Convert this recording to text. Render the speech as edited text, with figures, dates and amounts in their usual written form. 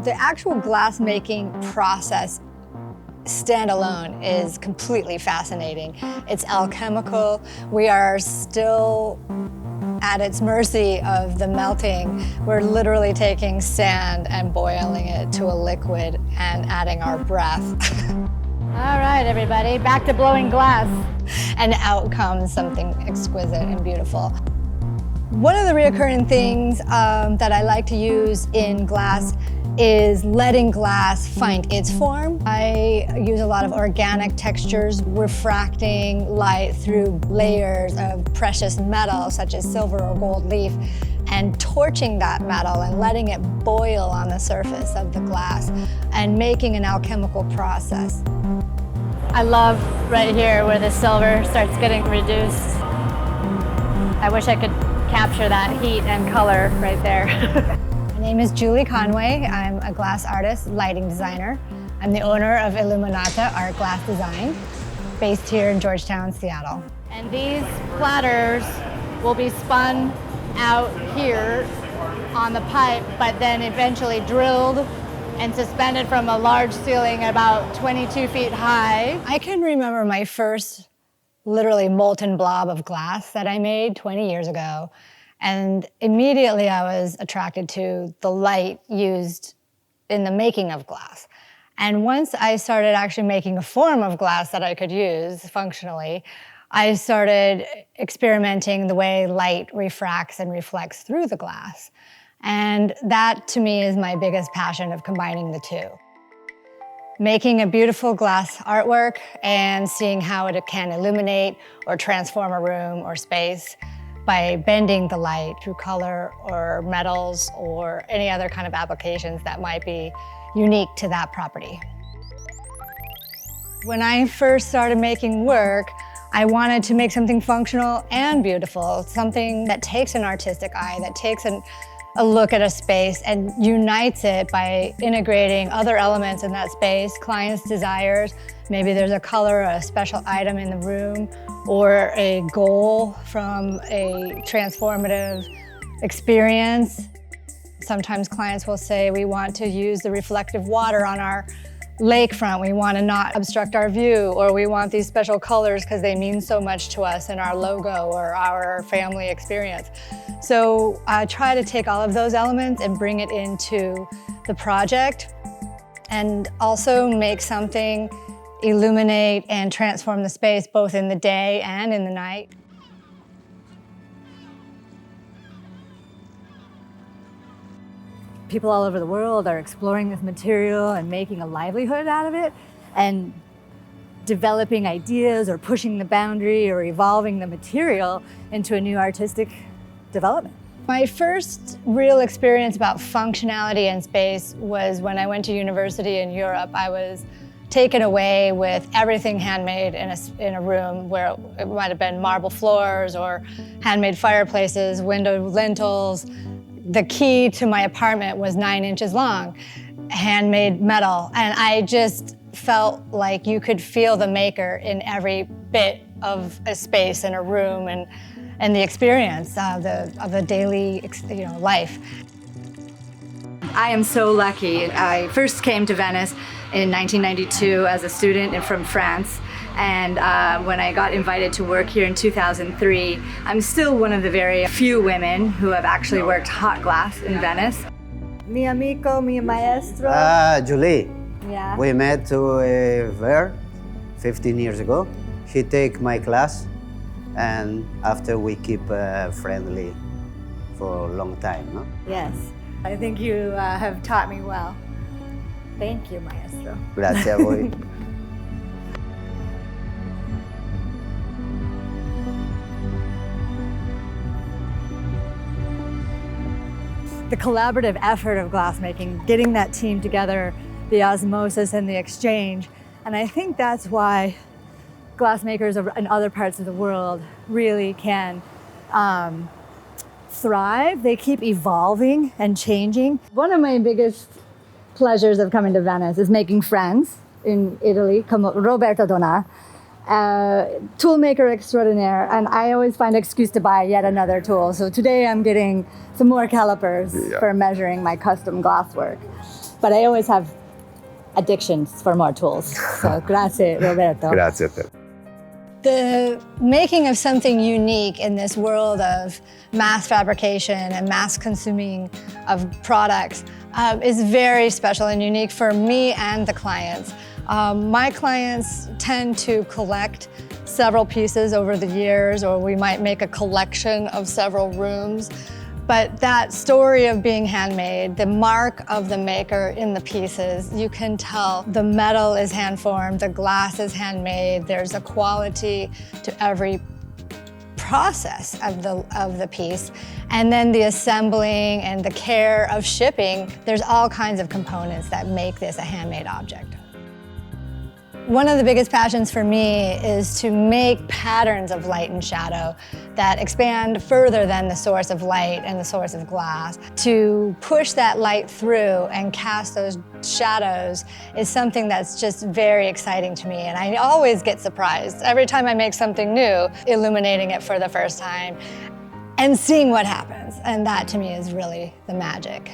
The actual glass making process standalone is completely fascinating. It's alchemical. We are still at its mercy of the melting. We're literally taking sand and boiling it to a liquid and adding our breath. All right, everybody, back to blowing glass. And out comes something exquisite and beautiful. One of the recurring things that I like to use in glass is letting glass find its form. I use a lot of organic textures, refracting light through layers of precious metal, such as silver or gold leaf, and torching that metal and letting it boil on the surface of the glass and making an alchemical process. I love right here where the silver starts getting reduced. I wish I could capture that heat and color right there. My name is Julie Conway. I'm a glass artist, lighting designer. I'm the owner of Illuminata Art Glass Design, based here in Georgetown, Seattle. And these platters will be spun out here on the pipe, but then eventually drilled and suspended from a large ceiling about 22 feet high. I can remember my first literally molten blob of glass that I made 20 years ago. And immediately I was attracted to the light used in the making of glass. And once I started actually making a form of glass that I could use functionally, I started experimenting the way light refracts and reflects through the glass. And that, to me, is my biggest passion of combining the two. Making a beautiful glass artwork and seeing how it can illuminate or transform a room or space by bending the light through color or metals or any other kind of applications that might be unique to that property. When I first started making work, I wanted to make something functional and beautiful, something that takes an artistic eye, that takes a look at a space and unites it by integrating other elements in that space, clients' desires. Maybe there's a color or a special item in the room or a goal from a transformative experience. Sometimes clients will say, we want to use the reflective water on our lakefront. We want to not obstruct our view, or we want these special colors because they mean so much to us in our logo or our family experience. So I try to take all of those elements and bring it into the project and also make something illuminate and transform the space both in the day and in the night. People all over the world are exploring this material and making a livelihood out of it and developing ideas or pushing the boundary or evolving the material into a new artistic development. My first real experience about functionality in space was when I went to university in Europe. I was taken away with everything handmade in a room where it might have been marble floors or handmade fireplaces, window lintels. The key to my apartment was 9 inches long, handmade metal. And I just felt like you could feel the maker in every bit of a space in a room and the experience of the daily life. I am so lucky. I first came to Venice in 1992 as a student and from France. And when I got invited to work here in 2003, I'm still one of the very few women who have actually worked hot glass in Venice. Mi amico, mi maestro. Julie. Yeah. We met there 15 years ago. He take my class, and after we keep friendly for a long time, no? Yes. I think you have taught me well. Thank you, maestro. Grazie a voi. The collaborative effort of glassmaking, getting that team together, the osmosis and the exchange. And I think that's why glassmakers in other parts of the world really can thrive. They keep evolving and changing. One of my biggest pleasures of coming to Venice is making friends in Italy, come Roberto Donà, tool maker extraordinaire, and I always find an excuse to buy yet another tool. So today I'm getting some more calipers for measuring my custom glasswork. but I always have addictions for more tools. So grazie, Roberto. Grazie a te. The making of something unique in this world of mass fabrication and mass consuming of products is very special and unique for me and the clients. My clients tend to collect several pieces over the years, or we might make a collection of several rooms. But that story of being handmade, the mark of the maker in the pieces, you can tell the metal is hand-formed, the glass is handmade, there's a quality to every process of the piece. And then the assembling and the care of shipping, there's all kinds of components that make this a handmade object. One of the biggest passions for me is to make patterns of light and shadow that expand further than the source of light and the source of glass. To push that light through and cast those shadows is something that's just very exciting to me, and I always get surprised every time I make something new, illuminating it for the first time and seeing what happens. And that to me is really the magic.